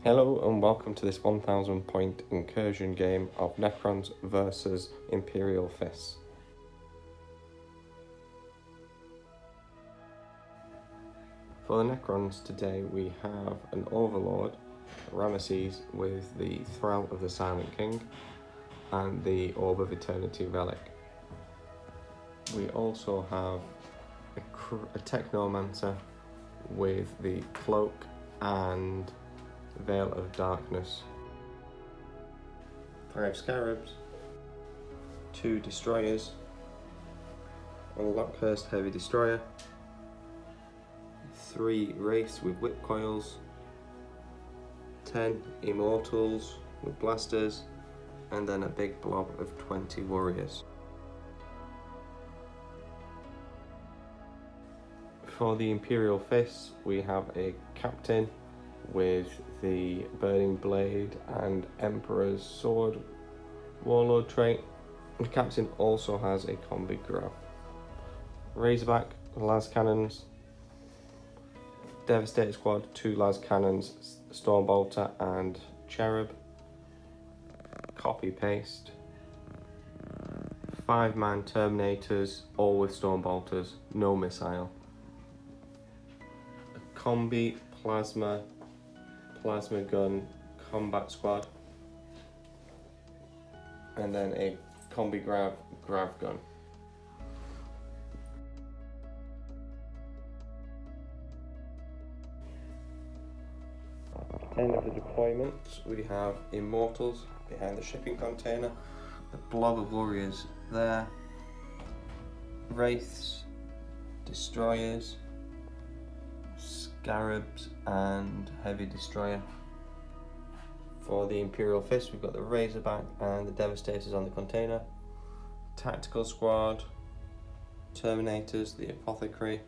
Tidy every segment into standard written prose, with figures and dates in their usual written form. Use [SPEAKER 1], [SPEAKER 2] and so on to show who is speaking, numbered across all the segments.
[SPEAKER 1] Hello and welcome to this 1000 point incursion game of Necrons versus Imperial Fists. For the Necrons today we have an Overlord, Ramesses, with the Thrall of the Silent King and the Orb of Eternity relic. We also have a Technomancer with the Cloak and Veil of Darkness, 5 Scarabs, 2 Destroyers, a Lockhurst Heavy Destroyer, 3 Wraiths with Whip Coils, 10 Immortals with Blasters, and then a big blob of 20 Warriors. For the Imperial Fists, we have a Captain with the Burning Blade and Emperor's Sword Warlord trait. The Captain also has a combi grab. Razorback, las cannons. Devastator Squad, 2 las cannons, Stormbolter and Cherub. Copy paste. 5-man Terminators, all with Stormbolters, no missile. A combi Plasma Gun Combat Squad, and then a combi Grav Gun. End of the deployment, we have Immortals behind the shipping container, the blob of warriors there, Wraiths, Destroyers, Scarabs and Heavy Destroyer. For the Imperial Fist, we've got the Razorback and the Devastators on the container, Tactical Squad, Terminators, the Apothecary,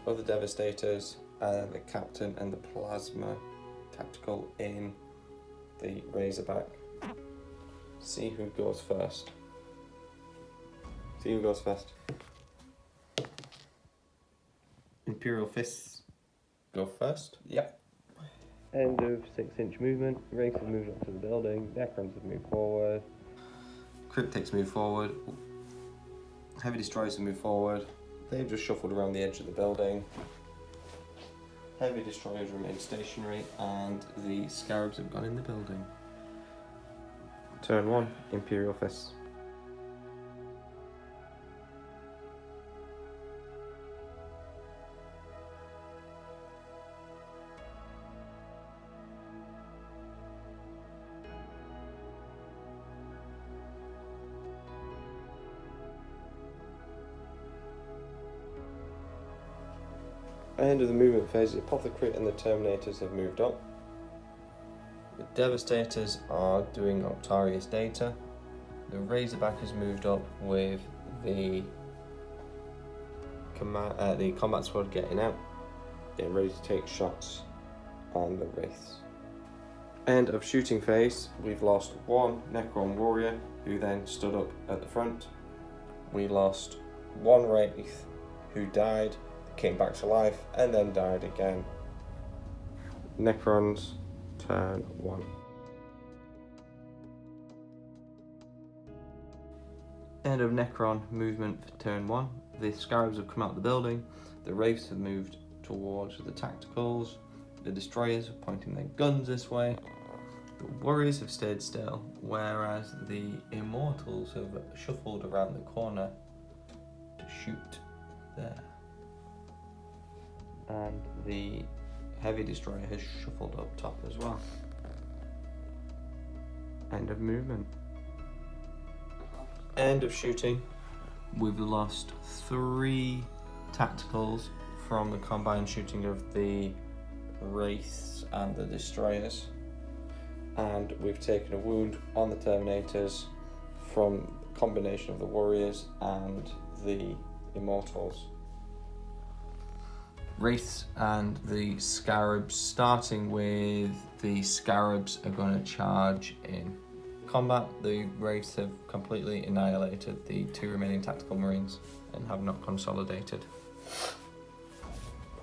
[SPEAKER 1] other Devastators, and the Captain and the Plasma Tactical in the Razorback. See who goes first. Imperial Fists go first.
[SPEAKER 2] Yep.
[SPEAKER 1] End of 6-inch movement. Wraiths have moved up to the building. Necrons have moved forward. Cryptics move forward. Heavy Destroyers have moved forward. They've just shuffled around the edge of the building. Heavy Destroyers remain stationary, and the Scarabs have gone in the building. Turn 1, Imperial Fists. End of the movement phase, the Apothecary and the Terminators have moved up. The Devastators are doing Octarius data. The Razorback has moved up with the combat squad getting out, getting ready to take shots on the Wraiths. End of shooting phase, we've lost 1 Necron warrior who then stood up at the front. We lost 1 Wraith who died, came back to life, and then died again. Necrons, turn 1. End of Necron movement for turn 1. The Scarabs have come out of the building. The Wraiths have moved towards the Tacticals. The Destroyers are pointing their guns this way. The Warriors have stayed still, whereas the Immortals have shuffled around the corner to shoot there. And the Heavy Destroyer has shuffled up top as well. End of movement. End of shooting. We've lost 3 Tacticals from the combined shooting of the Wraiths and the Destroyers. And we've taken a wound on the Terminators from the combination of the Warriors and the Immortals. Wraiths and the Scarabs, starting with the Scarabs, are going to charge in combat. The Wraiths have completely annihilated the 2 remaining Tactical Marines and have not consolidated.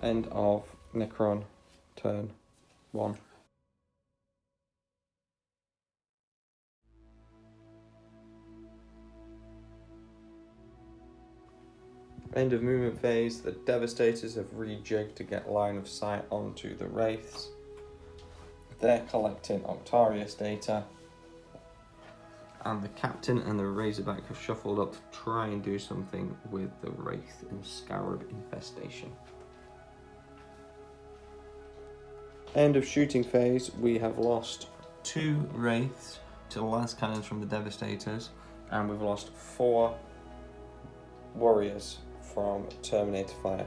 [SPEAKER 1] End of Necron, turn 1. End of movement phase, the Devastators have rejigged to get line of sight onto the Wraiths. They're collecting Octarius data. And the Captain and the Razorback have shuffled up to try and do something with the Wraith and Scarab infestation. End of shooting phase, we have lost 2 Wraiths to las cannons from the Devastators, and we've lost 4 Warriors from Terminator fire.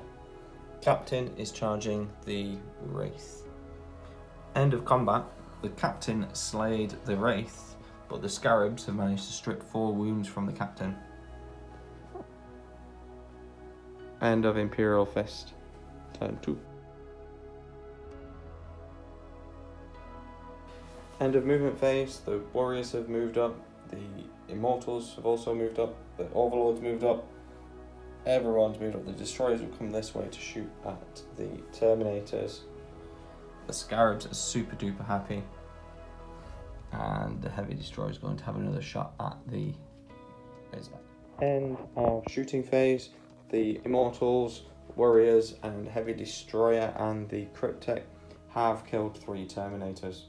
[SPEAKER 1] Captain is charging the Wraith. End of combat, the Captain slayed the Wraith, but the Scarabs have managed to strip 4 wounds from the Captain. End of Imperial Fist, turn 2. End of movement phase, the Warriors have moved up, the Immortals have also moved up, the Overlords moved up, everyone's moved up. The Destroyers have come this way to shoot at the Terminators. The Scarabs are super duper happy, and the Heavy Destroyer is going to have another shot at the Razorback. End of shooting phase, the Immortals, Warriors and Heavy Destroyer and the Cryptek have killed 3 Terminators.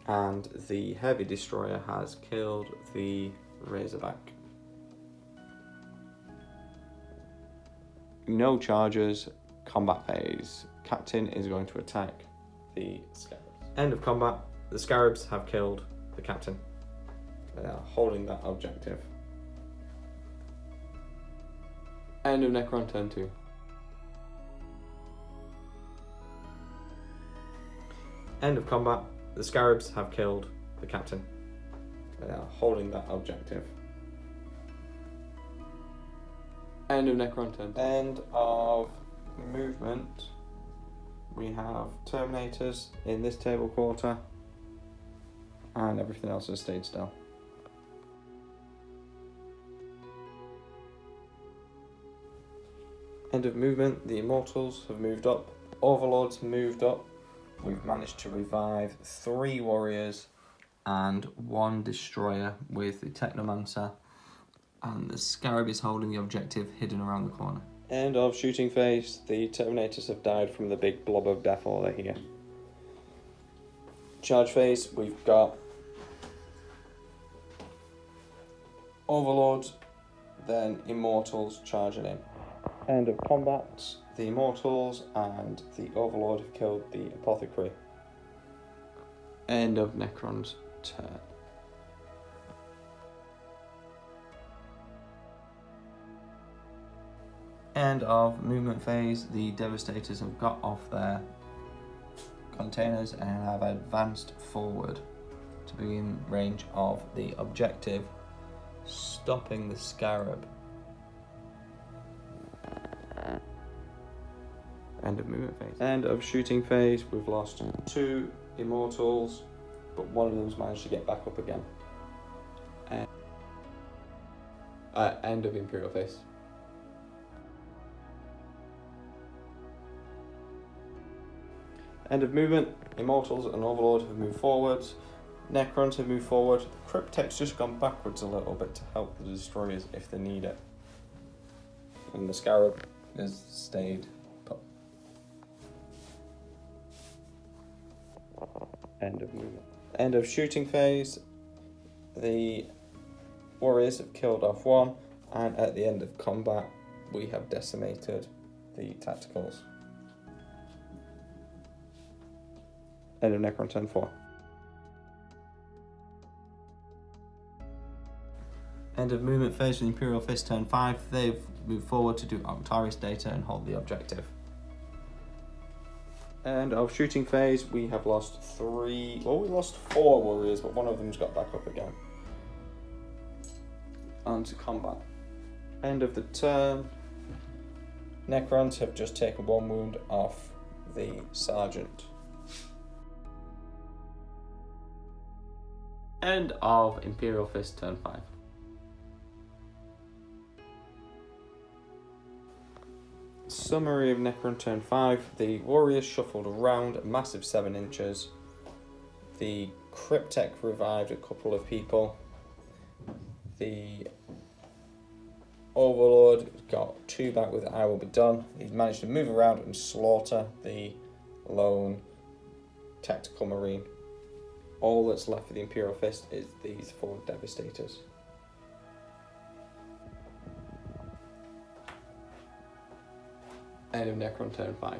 [SPEAKER 1] And the Heavy Destroyer has killed the Razorback. No charges, combat phase. Captain is going to attack the Scarabs. End of combat, the Scarabs have killed the Captain. They are holding that objective. End of Necron turn 2. End of combat, the Scarabs have killed the Captain. They are holding that objective. End of Necron turn 2. End of movement. We have Terminators in this table quarter, and everything else has stayed still. End of movement, the Immortals have moved up, Overlords moved up. We've managed to revive 3 Warriors and 1 Destroyer with the Technomancer, and the Scarab is holding the objective hidden around the corner. End of shooting phase, the Terminators have died from the big blob of death order here. Charge phase, we've got Overlords, then Immortals charging in. End of combat, the Immortals and the Overlord have killed the Apothecary. End of Necron's turn. End of movement phase, the Devastators have got off their containers and have advanced forward to be in range of the objective, stopping the Scarab. End of movement phase. End of shooting phase, we've lost 2 Immortals, but one of them's managed to get back up again. End of Imperial phase. End of movement, Immortals and Overlord have moved forwards, Necrons have moved forward, Cryptek's just gone backwards a little bit to help the Destroyers if they need it. And the Scarab has stayed put. End of movement. End of shooting phase, the Warriors have killed off 1, and at the end of combat we have decimated the Tacticals. End of Necron turn 4. End of movement phase for the Imperial Fist turn 5. They've moved forward to do Octarius data and hold the objective. End of shooting phase, we have lost 3, well we lost 4 Warriors, but one of them's got back up again. On to combat. End of the turn. Necrons have just taken 1 wound off the Sergeant. End of Imperial Fist turn 5. Summary of Necron turn 5. The Warriors shuffled around a massive 7 inches. The Cryptek revived a couple of people. The Overlord got 2 back with I Will Be Done. He's managed to move around and slaughter the lone tactical marine. All that's left for the Imperial Fist is these 4 Devastators. End of Necron turn 5.